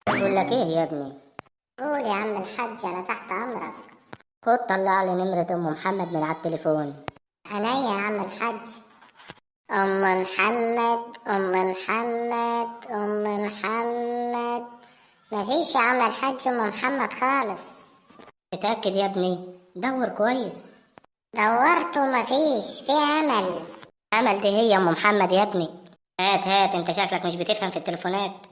بقول لك ايه يا ابني؟ قول يا عم الحاج، انا تحت امرك. خد طلع لي نمرة ام محمد من على التليفون. عينيا يا عم الحاج. ام محمد، ام محمد، ام محمد. مفيش يا عم الحاج ام محمد خالص. اتأكد يا ابني، دور كويس. دورت ومفيش، في امل. امل دي هي ام محمد يا ابني. هات هات، انت شكلك مش بتفهم في التليفونات.